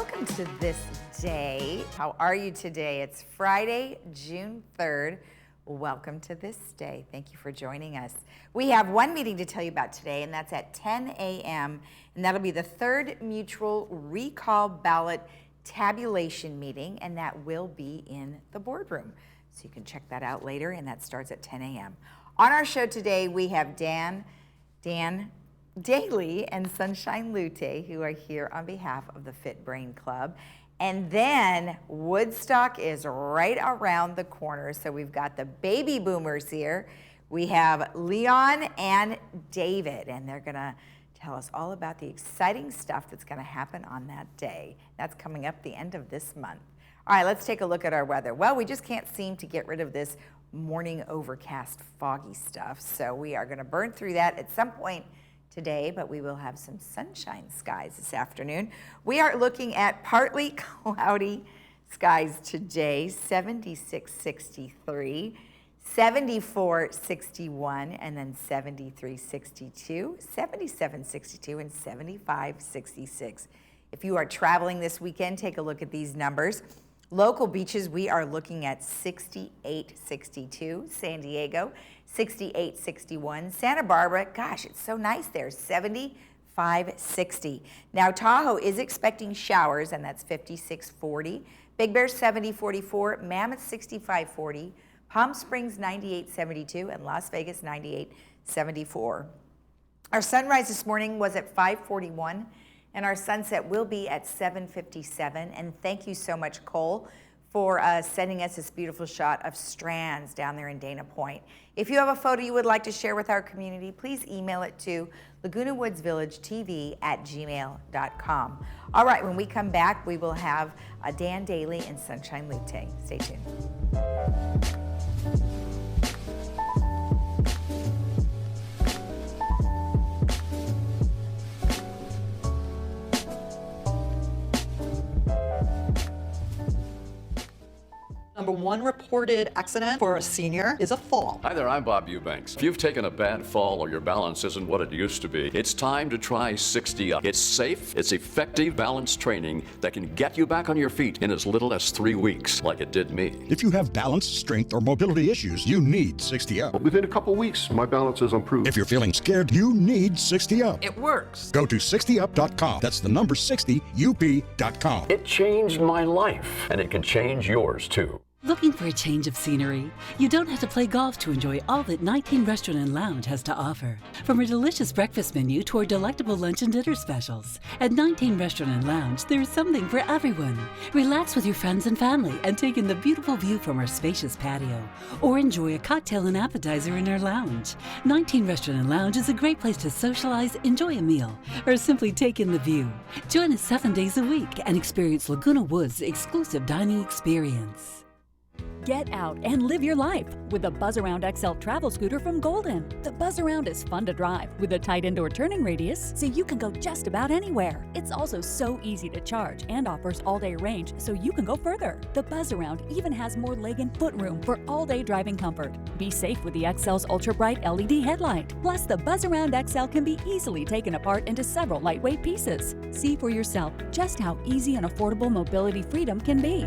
welcome to This Day. How are you today? It's Friday, June 3rd. Welcome to This Day. Thank you for joining us. We have one meeting to tell you about today, and that's at 10 a.m., and that'll be the third mutual recall ballot tabulation meeting, and that will be in the boardroom. So you can check that out later, and that starts at 10 a.m. On our show today, we have Dan Daly and Sunshine Lute, who are here on behalf of the Fit Brain Club. And then Woodstock is right around the corner. So we've got the baby boomers here. We have Leon and David, and they're gonna tell us all about the exciting stuff that's gonna happen on that day. That's coming up the end of this month. All right, let's take a look at our weather. Well, we just can't seem to get rid of this morning overcast foggy stuff. So we are gonna burn through that at some point today, but we will have some sunshine skies this afternoon. We are looking at partly cloudy skies today, 76, 63, 74, 61, and then 73, 62, 77, 62, and 75, 66. If you are traveling this weekend, take a look at these numbers. Local beaches, we are looking at 68, 62, San Diego, 68, 61. Santa Barbara, gosh, it's so nice there, 75, 60. Now, Tahoe is expecting showers, and that's 56, 40. Big Bear, 70, 44. Mammoth, 65, 40. Palm Springs, 98, 72. And Las Vegas, 98, 74. Our sunrise this morning was at 5:41, and our sunset will be at 7:57. And thank you so much, Cole, for sending us this beautiful shot of strands down there in Dana Point. If you have a photo you would like to share with our community, please email it to lagunawoodsvillagetv@gmail.com. All right, when we come back, we will have Dan Daly and Sunshine Lute. Stay tuned. Number one reported accident for a senior is a fall. Hi there, I'm Bob Eubanks. If you've taken a bad fall or your balance isn't what it used to be, it's time to try 60 Up. It's safe, it's effective balance training that can get you back on your feet in as little as 3 weeks, like it did me. If you have balance, strength, or mobility issues, you need 60 Up. Within a couple weeks, my balance has improved. If you're feeling scared, you need 60 Up. It works. Go to 60up.com. That's the number 60up.com. It changed my life, and it can change yours too. Looking for a change of scenery? You don't have to play golf to enjoy all that 19 Restaurant and Lounge has to offer. From a delicious breakfast menu to our delectable lunch and dinner specials. At 19 Restaurant and Lounge, there is something for everyone. Relax with your friends and family and take in the beautiful view from our spacious patio. Or enjoy a cocktail and appetizer in our lounge. 19 Restaurant and Lounge is a great place to socialize, enjoy a meal, or simply take in the view. Join us 7 days a week and experience Laguna Woods' exclusive dining experience. Get out and live your life with the Buzz Around XL travel scooter from Golden. The Buzz Around is fun to drive with a tight indoor turning radius so you can go just about anywhere. It's also so easy to charge and offers all-day range so you can go further. The Buzz Around even has more leg and foot room for all-day driving comfort. Be safe with the XL's ultra-bright LED headlight. Plus, the Buzz Around XL can be easily taken apart into several lightweight pieces. See for yourself just how easy and affordable mobility freedom can be.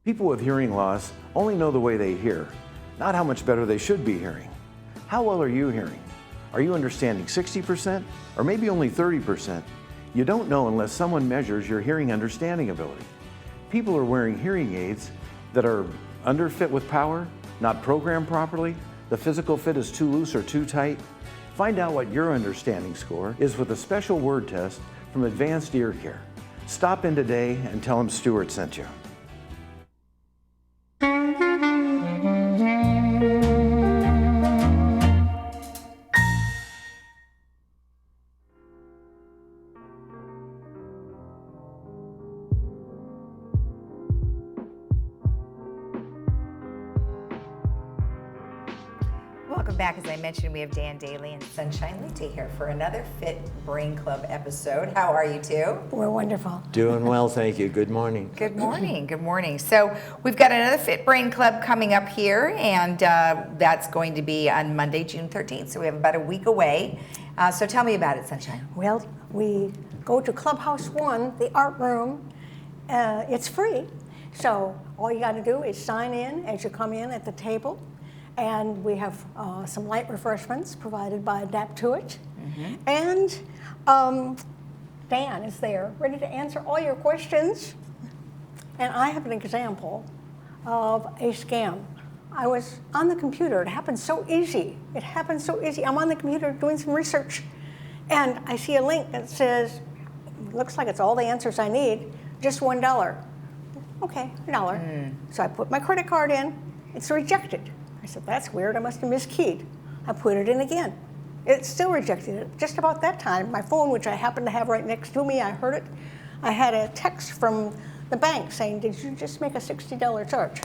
People with hearing loss only know the way they hear, not how much better they should be hearing. How well are you hearing? Are you understanding 60% or maybe only 30%? You don't know unless someone measures your hearing understanding ability. People are wearing hearing aids that are underfit with power, not programmed properly, the physical fit is too loose or too tight. Find out what your understanding score is with a special word test from Advanced Ear Care. Stop in today and tell them Stuart sent you. Welcome back. As I mentioned, we have Dan Daly and Sunshine Lute here for another Fit Brain Club episode. How are you two? We're wonderful. Doing well, thank you. Good morning. Good morning. Good morning. So we've got another Fit Brain Club coming up here, and that's going to be on Monday, June 13th. So we have about a week away. So tell me about it, Sunshine. Well, we go to Clubhouse 1, the art room. It's free. So all you got to do is sign in as you come in at the table. And we have some light refreshments provided by Adapt to It. And Dan is there, ready to answer all your questions. And I have an example of a scam. I was on the computer. It happened so easy. It happened so easy. I'm on the computer doing some research. And I see a link that says, looks like it's all the answers I need, just $1. Okay, $1. So I put my credit card in. It's rejected. I said, that's weird. I must have miskeyed. I put it in again. It still rejected it. Just about that time, my phone, which I happened to have right next to me, I heard it. I had a text from the bank saying, did you just make a $60 charge?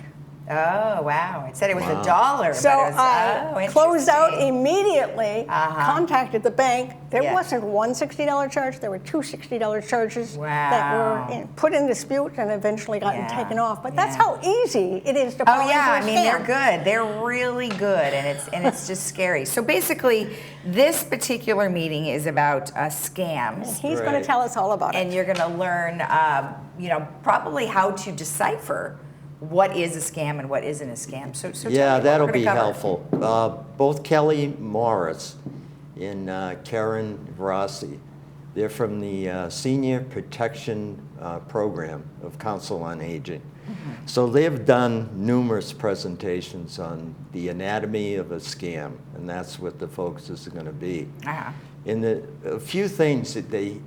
Oh, wow. It said it was $1. So but it was, I closed out interesting. immediately, contacted the bank. There wasn't one $60 charge, there were two $60 charges that were put in dispute and eventually gotten taken off. But that's how easy it is to fall into a scam. I mean, they're good. They're really good, and it's just scary. So basically, this particular meeting is about scams. And he's going to tell us all about it. And you're going to learn, probably how to decipher what is a scam and what isn't a scam. So yeah, that'll be cover. helpful. Both Kelly Morris and Karen Rossi, they're from the Senior Protection Program of Council on Aging. So they've done numerous presentations on the anatomy of a scam, and that's what the focus is going to be. And a few things that they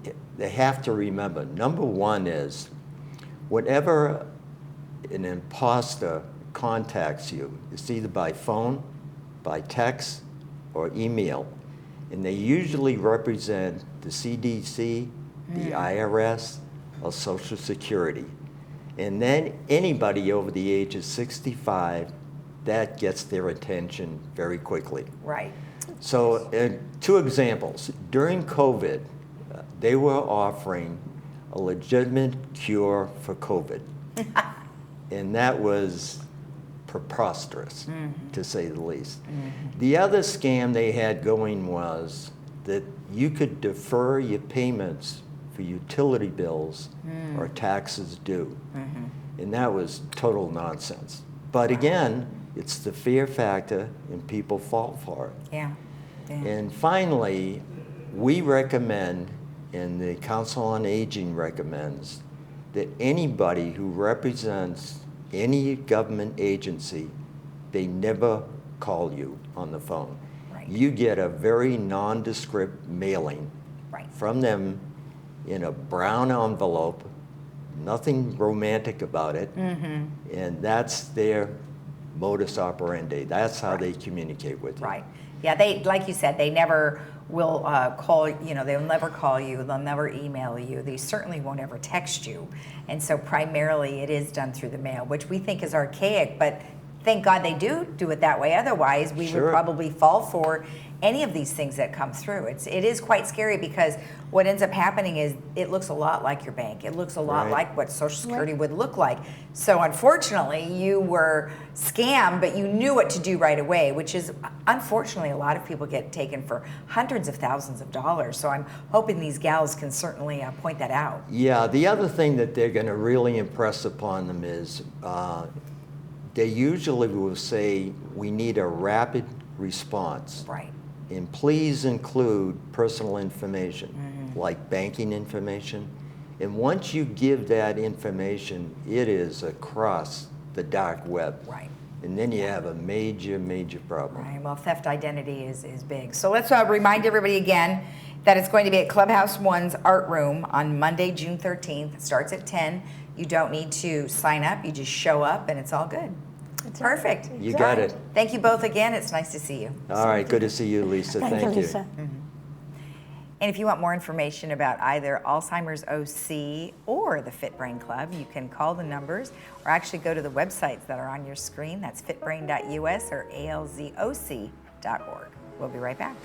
have to remember. Number one is, whenever an imposter contacts you, it's either by phone, by text, or email, and they usually represent the CDC, the IRS, or Social Security. And then anybody over the age of 65, that gets their attention very quickly. Right. So, two examples. During COVID, they were offering a legitimate cure for COVID. And that was preposterous, to say the least. The other scam they had going was that you could defer your payments for utility bills or taxes due. And that was total nonsense. But again, it's the fear factor, and people fall for it. And finally, we recommend, and the Council on Aging recommends, that anybody who represents any government agency, they never call you on the phone. You get a very nondescript mailing from them in a brown envelope, nothing romantic about it, and that's their modus operandi. That's how they communicate with you. Yeah, they, like you said, they never will call, they'll never call you, they'll never email you, they certainly won't ever text you. And so primarily it is done through the mail, which we think is archaic, but thank God they do it that way. Otherwise, we would probably fall for any of these things that come through. It is quite scary, because what ends up happening is it looks a lot like your bank. It looks a lot like what Social Security would look like. So unfortunately, you were scammed, but you knew what to do right away, which is, unfortunately, a lot of people get taken for hundreds of thousands of dollars. So I'm hoping these gals can certainly point that out. Yeah, the other thing that they're going to really impress upon them is they usually will say, we need a rapid response. And please include personal information, like banking information. And once you give that information, it is across the dark web. And then you have a major, major problem. Well, theft identity is big. So let's remind everybody again that it's going to be at Clubhouse 1's Art Room on Monday, June 13th. It starts at 10. You don't need to sign up. You just show up, and it's all good. Perfect. You got it. Thank you both again. It's nice to see you. All right, good to see you, Lisa. Thank you. Lisa. And if you want more information about either Alzheimer's OC or the Fit Brain Club, you can call the numbers or actually go to the websites that are on your screen. That's fitbrain.us or alzoc.org. We'll be right back.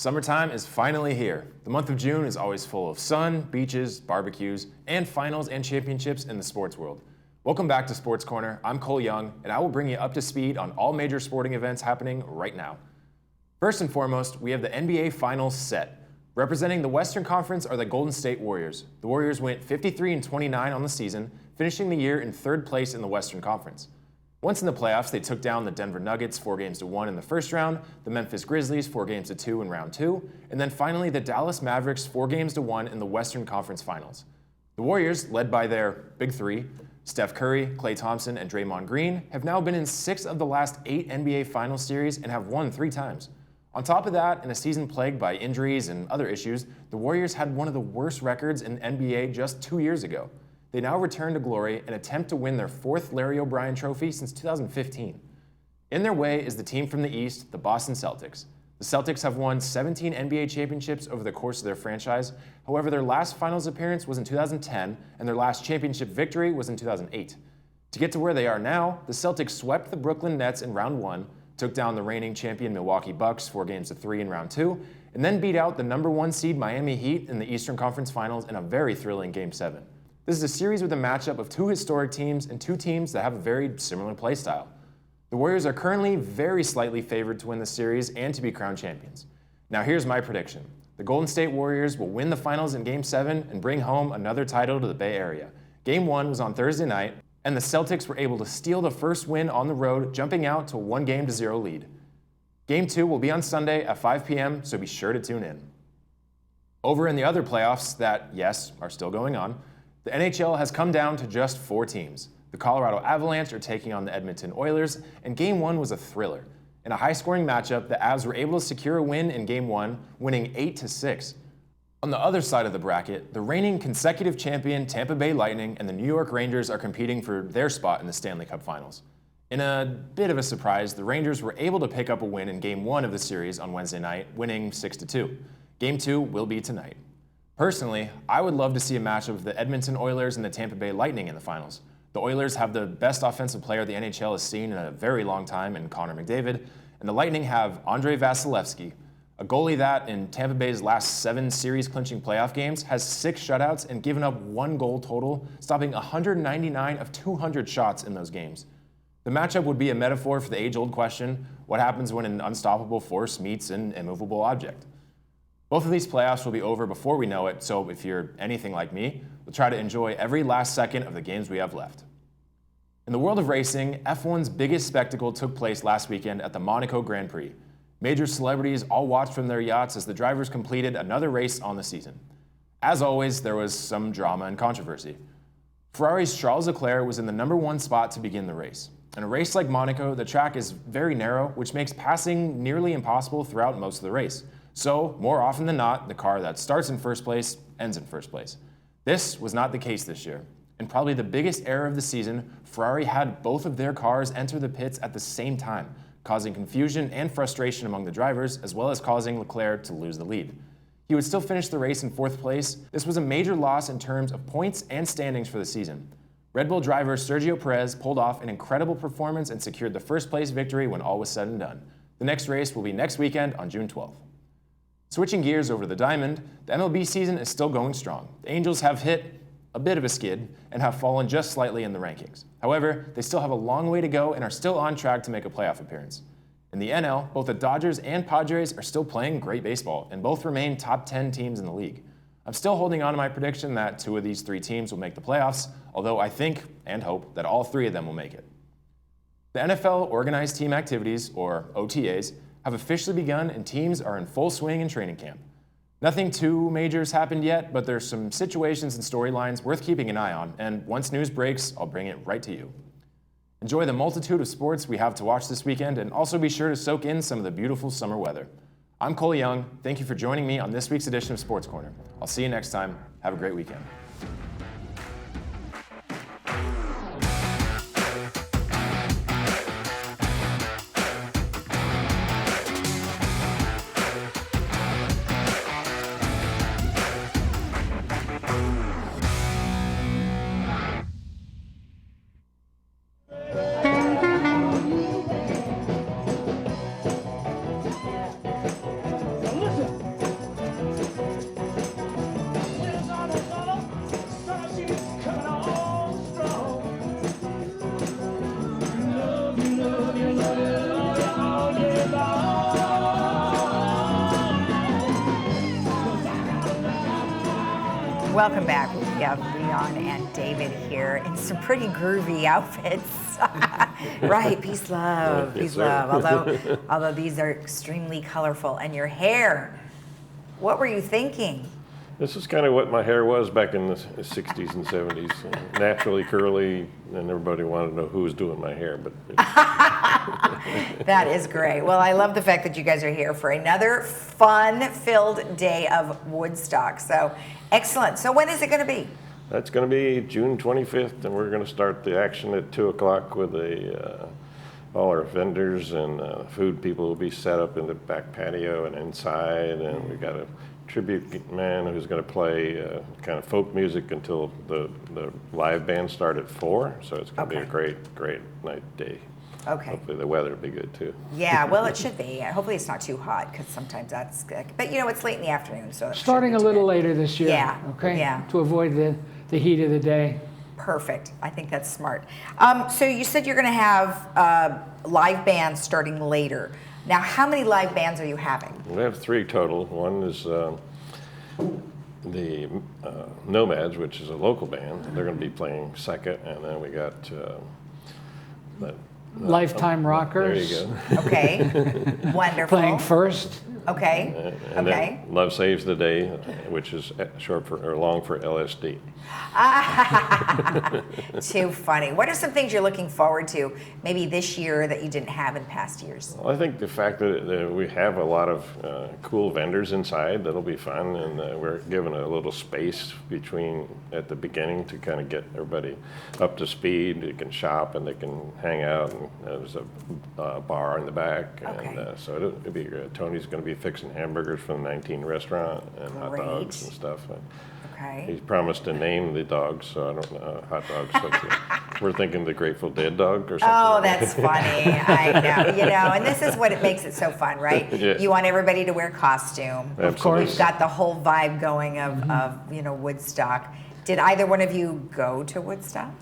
Summertime is finally here. The month of June is always full of sun, beaches, barbecues, and finals and championships in the sports world. Welcome back to Sports Corner. I'm Cole Young, and I will bring you up to speed on all major sporting events happening right now. First and foremost, we have the NBA Finals set. Representing the Western Conference are the Golden State Warriors. The Warriors went 53-29 on the season, finishing the year in third place in the Western Conference. Once in the playoffs, they took down the Denver Nuggets 4-1 in the first round, the Memphis Grizzlies 4-2 in round 2, and then finally the Dallas Mavericks 4-1 in the Western Conference Finals. The Warriors, led by their big three, Steph Curry, Klay Thompson, and Draymond Green, have now been in 6 of the last 8 NBA Finals series and have won 3 times. On top of that, in a season plagued by injuries and other issues, the Warriors had one of the worst records in the NBA just 2 years ago. They now return to glory and attempt to win their 4th Larry O'Brien trophy since 2015. In their way is the team from the East, the Boston Celtics. The Celtics have won 17 NBA championships over the course of their franchise. However, their last finals appearance was in 2010, and their last championship victory was in 2008. To get to where they are now, the Celtics swept the Brooklyn Nets in round 1, took down the reigning champion Milwaukee Bucks 4-3 in round 2, and then beat out the number 1 seed Miami Heat in the Eastern Conference Finals in a very thrilling Game 7. This is a series with a matchup of 2 historic teams and 2 teams that have a very similar play style. The Warriors are currently very slightly favored to win the series and to be crowned champions. Now here's my prediction. The Golden State Warriors will win the finals in Game 7 and bring home another title to the Bay Area. Game 1 was on Thursday night, and the Celtics were able to steal the first win on the road, jumping out to a 1-0 lead. Game 2 will be on Sunday at 5 p.m., so be sure to tune in. Over in the other playoffs that, yes, are still going on, the NHL has come down to just 4 teams. The Colorado Avalanche are taking on the Edmonton Oilers, and Game 1 was a thriller. In a high-scoring matchup, the Avs were able to secure a win in Game 1, winning 8-6. On the other side of the bracket, the reigning consecutive champion Tampa Bay Lightning and the New York Rangers are competing for their spot in the Stanley Cup Finals. In a bit of a surprise, the Rangers were able to pick up a win in Game 1 of the series on Wednesday night, winning 6-2. Game 2 will be tonight. Personally, I would love to see a matchup of the Edmonton Oilers and the Tampa Bay Lightning in the finals. The Oilers have the best offensive player the NHL has seen in a very long time in Connor McDavid, and the Lightning have Andrei Vasilevsky, a goalie that, in Tampa Bay's last 7 series-clinching playoff games, has 6 shutouts and given up 1 goal total, stopping 199 of 200 shots in those games. The matchup would be a metaphor for the age-old question, what happens when an unstoppable force meets an immovable object? Both of these playoffs will be over before we know it, so if you're anything like me, we'll try to enjoy every last second of the games we have left. In the world of racing, F1's biggest spectacle took place last weekend at the Monaco Grand Prix. Major celebrities all watched from their yachts as the drivers completed another race on the season. As always, there was some drama and controversy. Ferrari's Charles Leclerc was in the number 1 spot to begin the race. In a race like Monaco, the track is very narrow, which makes passing nearly impossible throughout most of the race. So, more often than not, the car that starts in first place ends in first place. This was not the case this year. And probably the biggest error of the season, Ferrari had both of their cars enter the pits at the same time, causing confusion and frustration among the drivers, as well as causing Leclerc to lose the lead. He would still finish the race in 4th place. This was a major loss in terms of points and standings for the season. Red Bull driver Sergio Perez pulled off an incredible performance and secured the 1st place victory when all was said and done. The next race will be next weekend on June 12th. Switching gears over the diamond, the MLB season is still going strong. The Angels have hit a bit of a skid and have fallen just slightly in the rankings. However, they still have a long way to go and are still on track to make a playoff appearance. In the NL, both the Dodgers and Padres are still playing great baseball and both remain top 10 teams in the league. I'm still holding on to my prediction that 2 of these 3 teams will make the playoffs, although I think and hope that all 3 of them will make it. The NFL Organized Team Activities, or OTAs, have officially begun and teams are in full swing in training camp. Nothing too major has happened yet, but there's some situations and storylines worth keeping an eye on, and once news breaks, I'll bring it right to you. Enjoy the multitude of sports we have to watch this weekend, and also be sure to soak in some of the beautiful summer weather. I'm Cole Young. Thank you for joining me on this week's edition of Sports Corner. I'll see you next time. Have a great weekend. Listen. Welcome back. We have Leon and David here in some pretty groovy outfits. Right, peace, love, peace, love. Although these are extremely colorful. And your hair, what were you thinking? This is kind of what my hair was back in the 60s and 70s. Naturally curly, and everybody wanted to know who was doing my hair. But That is great. Well, I love the fact that you guys are here for another fun-filled day of Woodstock. So, excellent. So when is it going to be? that's going to be June 25th, and we're going to start the action at 2 o'clock with all our vendors and food people will be set up in the back patio and inside, and we got a tribute man who's going to play kind of folk music until the live band start at 4. So it's going to be a great night day. Okay. Hopefully the weather will be good too. Yeah, well, it should be. Hopefully it's not too hot because sometimes that's good. But you know, it's late in the afternoon, so it starting a little later this year. Yeah. Okay. Yeah. To avoid the heat of the day. Perfect. I think that's smart. So you said you're going to have live bands starting later. Now, how many live bands are you having? We have 3 total. One is the Nomads, which is a local band. They're going to be playing second, and then we got Lifetime Rockers. There you go. Okay. Wonderful. Playing first. Okay. And okay. then Love Saves the Day, which is short for or long for LSD. Too funny. What are some things you're looking forward to maybe this year that you didn't have in past years? Well, I think the fact that we have a lot of cool vendors inside, that'll be fun, and we're given a little space at the beginning to kind of get everybody up to speed. They can shop and they can hang out, and there's a bar in the back, Okay. and so it'll be good. Tony's going to be fixing hamburgers from the 19 restaurant and hot dogs and stuff. Okay. He's promised to name the dogs, so I don't know, hot dogs. We're thinking the Grateful Dead dog or something. Oh, that's funny. I know. You know, and this is what it makes it so fun, right? Yeah. You want everybody to wear costume. Of course. We've got the whole vibe going of Woodstock. Did either one of you go to Woodstock?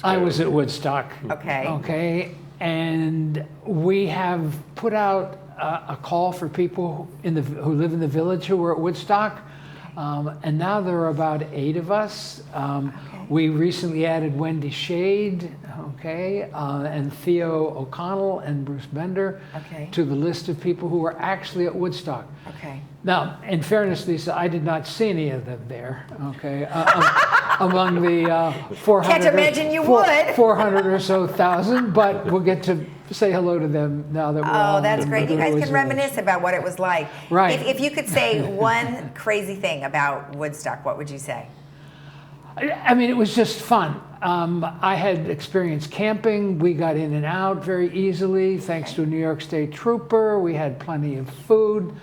I was at Woodstock. Okay. Okay. And we have put out a call for people who live in the village who were at Woodstock. And now there are about 8 of us. We recently added Wendy Shade, and Theo O'Connell and Bruce Bender to the list of people who were actually at Woodstock. Okay. Now, in fairness, Lisa, I did not see any of them there. Among the 400. Can't imagine you would. 400 or so thousand, but we'll get to say hello to them now that we're all that's in great. You Laguna guys Woods can Village. reminisce about what it was like. Right. If you could say one crazy thing about Woodstock, what would you say? I mean, it was just fun. I had experienced camping. We got in and out very easily, thanks to a New York State trooper. We had plenty of food,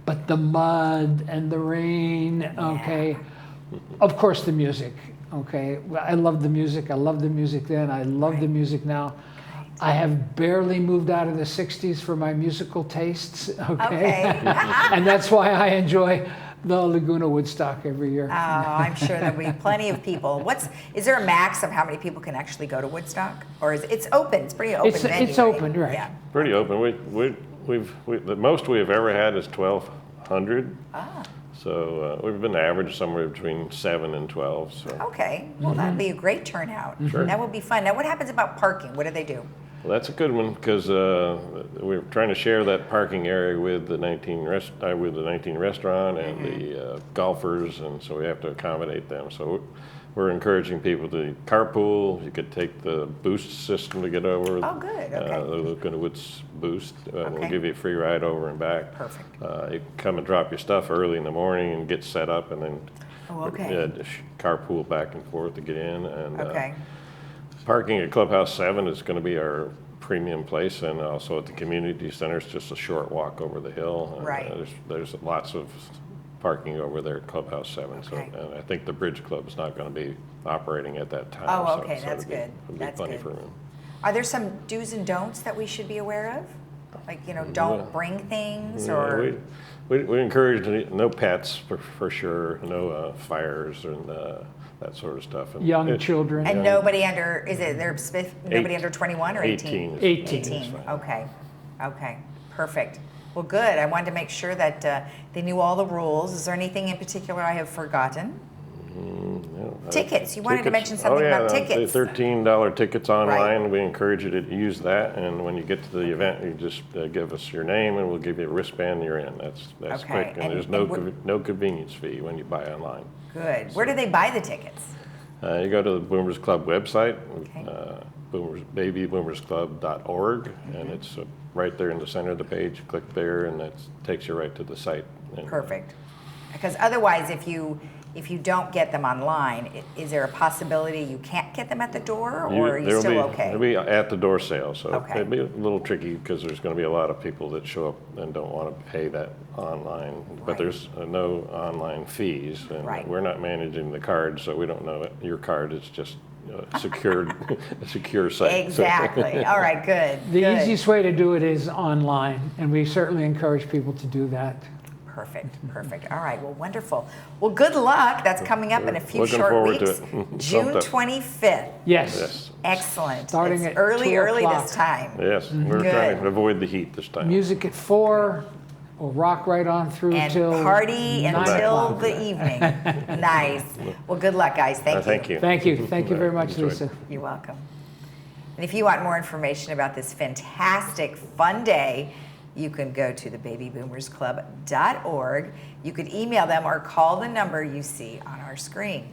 but the mud and the rain, Of course, the music, I love the music. I loved the music then. I love the music now. I have barely moved out of the 60s for my musical tastes, and that's why I enjoy the Laguna Woodstock every year. Oh, I'm sure there'll be plenty of people. Is there a max of how many people can actually go to Woodstock? Or it's open? It's pretty open venue, It's open, right? Yeah. Pretty open. The most we have ever had is 1,200. So we've been average somewhere between 7 and 12. So. Okay, well that'd be a great turnout. Sure. That would be fun. Now, what happens about parking? What do they do? Well, that's a good one because we're trying to share that parking area with the 19 restaurant and the golfers, and so we have to accommodate them. So we're encouraging people to carpool. You could take the Boost system to get over. Oh, good. Okay. The Laguna Woods Boost. We'll give you a free ride over and back. Perfect. You can come and drop your stuff early in the morning and get set up, and then carpool back and forth to get in. And parking at Clubhouse 7 is going to be our premium place, and also at the community center, it's just a short walk over the hill. Right. There's lots of parking over there at Clubhouse 7. So, and I think the Bridge Club is not going to be operating at that time. Oh, okay, that's good. There'll be That's plenty good. for room. Are there some do's and don'ts that we should be aware of? Like, don't bring things or... We encourage no pets for sure, no fires and that sort of stuff. And Young children. And nobody under, nobody under 21 or 18? 18. Okay, perfect. Well, good. I wanted to make sure that they knew all the rules. Is there anything in particular I have forgotten? Tickets. You wanted to mention something about tickets. The $13 tickets online. Right. We encourage you to use that. And when you get to the event, you just give us your name, and we'll give you a wristband. And you're in. That's quick, and there's no convenience fee when you buy online. Good. Where do they buy the tickets? You go to the Boomers Club website, babyboomersclub.org, and it's right there in the center of the page. Click there, and that takes you right to the site. And, perfect. Because otherwise, if you don't get them online, is there a possibility you can't get them at the door, or are you still okay? It'll be at the door sale, so it'll be a little tricky because there's going to be a lot of people that show up and don't want to pay that online. But there's no online fees, and we're not managing the card, so we don't know your card. It's just a secure site. Exactly. All right, good. The easiest way to do it is online, and we certainly encourage people to do that. Perfect. All right, well, wonderful. Well, good luck. That's coming up in a few short weeks. June 25th. Yes. Excellent. Starting at early 2 o'clock. this time. Yes, we're trying to avoid the heat this time. Music at 4. We'll rock right on through till party until the evening. Nice. Well, good luck, guys. Thank you. Thank you very much, Lisa. You're welcome. And if you want more information about this fantastic, fun day, you can go to the babyboomersclub.org. You could email them or call the number you see on our screen.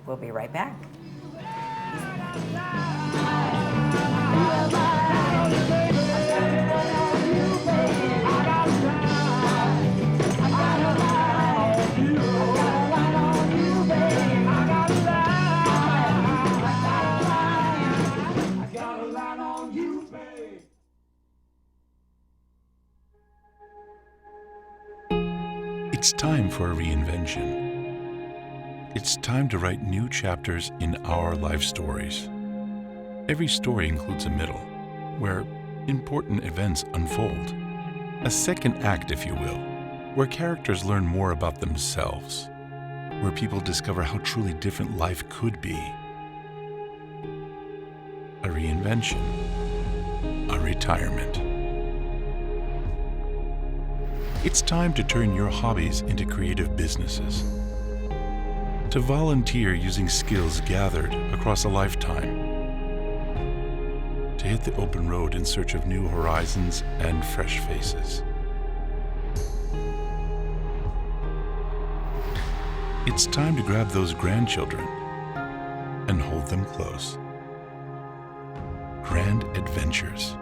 We'll be right back. It's time for a reinvention. It's time to write new chapters in our life stories. Every story includes a middle, where important events unfold. A second act, if you will, where characters learn more about themselves, where people discover how truly different life could be. A reinvention, a retirement. It's time to turn your hobbies into creative businesses. To volunteer using skills gathered across a lifetime. To hit the open road in search of new horizons and fresh faces. It's time to grab those grandchildren and hold them close. Grand adventures.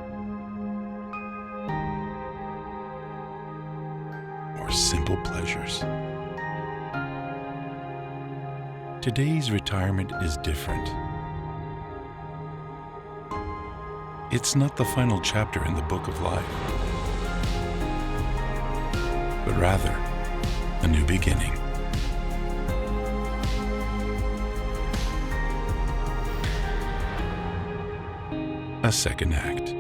Simple pleasures. Today's retirement is different. It's not the final chapter in the book of life, but rather a new beginning. A second act.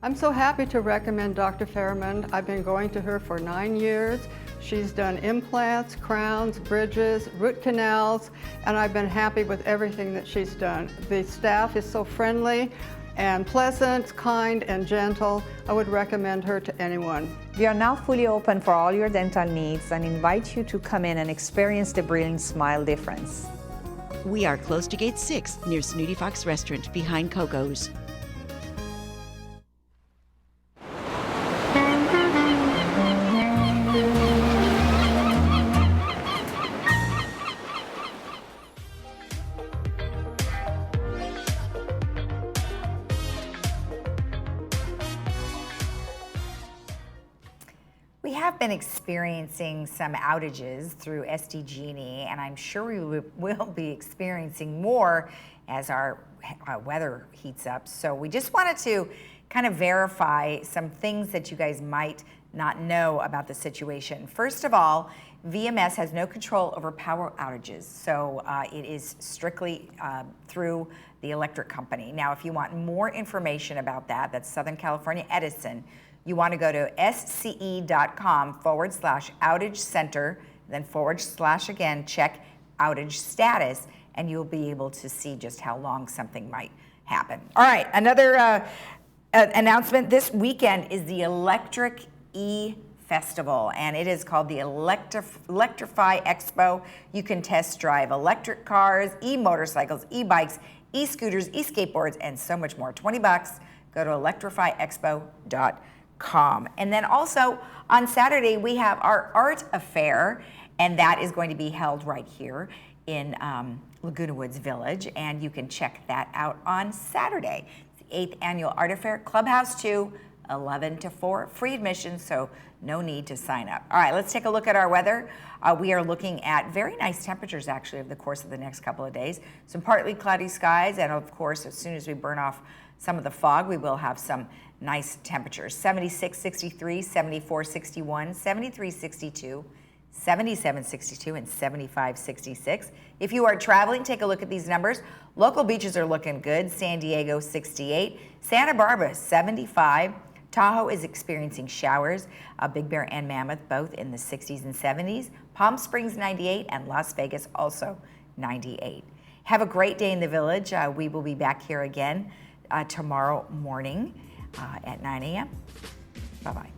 I'm so happy to recommend Dr. Fairmond. I've been going to her for 9 years. She's done implants, crowns, bridges, root canals, and I've been happy with everything that she's done. The staff is so friendly and pleasant, kind, and gentle. I would recommend her to anyone. We are now fully open for all your dental needs and invite you to come in and experience the brilliant smile difference. We are close to Gate 6 near Snooty Fox Restaurant behind Coco's. Been experiencing some outages through SDG&E, and I'm sure we will be experiencing more as our weather heats up. So we just wanted to kind of verify some things that you guys might not know about the situation. First of all, VMS has no control over power outages, so it is strictly through the electric company. Now, if you want more information about that, that's Southern California Edison, you want to go to sce.com/outage center, then / again, check outage status, and you'll be able to see just how long something might happen. All right, another announcement. This weekend is the Electric Festival, and it is called the Electrify Expo. You can test drive electric cars, e-motorcycles, e-bikes, e-scooters, e-skateboards, and so much more. $20. Go to electrifyexpo.com. And then also on Saturday, we have our art affair, and that is going to be held right here in Laguna Woods Village, and you can check that out on Saturday. It's the 8th Annual Art Affair, Clubhouse 2, 11 to 4, free admission, so no need to sign up. All right, let's take a look at our weather. We are looking at very nice temperatures, actually, over the course of the next couple of days. Some partly cloudy skies, and of course, as soon as we burn off some of the fog, we will have some nice temperatures. 76, 63, 74, 61, 73, 62, 77, 62, and 75, 66. If you are traveling, take a look at these numbers. Local beaches are looking good. San Diego, 68. Santa Barbara, 75. Tahoe is experiencing showers. Big Bear and Mammoth both in the 60s and 70s. Palm Springs, 98, and Las Vegas also 98. Have a great day in the Village. We will be back here again tomorrow morning at 9 a.m. Bye-bye.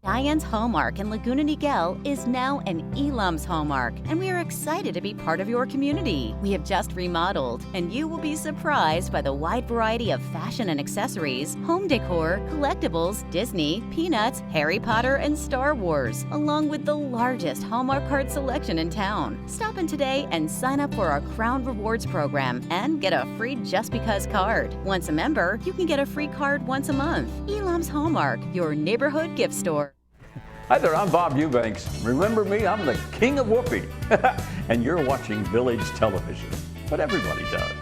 Diane's Hallmark in Laguna Niguel is now an Elam's Hallmark, and we are excited to be part of your community. We have just remodeled, and you will be surprised by the wide variety of fashion and accessories, home decor, collectibles, Disney, Peanuts, Harry Potter, and Star Wars, along with the largest Hallmark card selection in town. Stop in today and sign up for our Crown Rewards program and get a free Just Because card. Once a member, you can get a free card once a month. Elam's Hallmark, your neighborhood gift store. Hi there, I'm Bob Eubanks. Remember me? I'm the king of whoopee. And you're watching Village Television. But everybody does.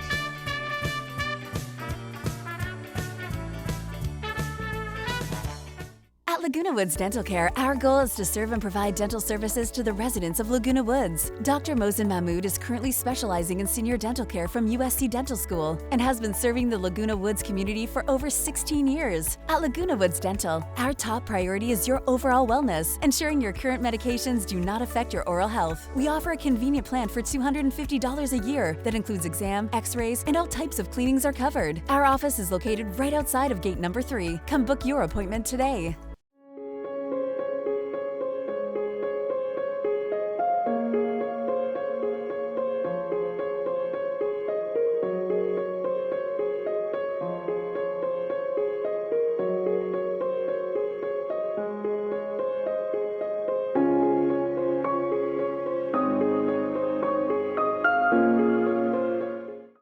At Laguna Woods Dental Care, our goal is to serve and provide dental services to the residents of Laguna Woods. Dr. Mohsen Mahmood is currently specializing in senior dental care from USC Dental School and has been serving the Laguna Woods community for over 16 years. At Laguna Woods Dental, our top priority is your overall wellness, ensuring your current medications do not affect your oral health. We offer a convenient plan for $250 a year that includes exam, x-rays, and all types of cleanings are covered. Our office is located right outside of gate number 3. Come book your appointment today.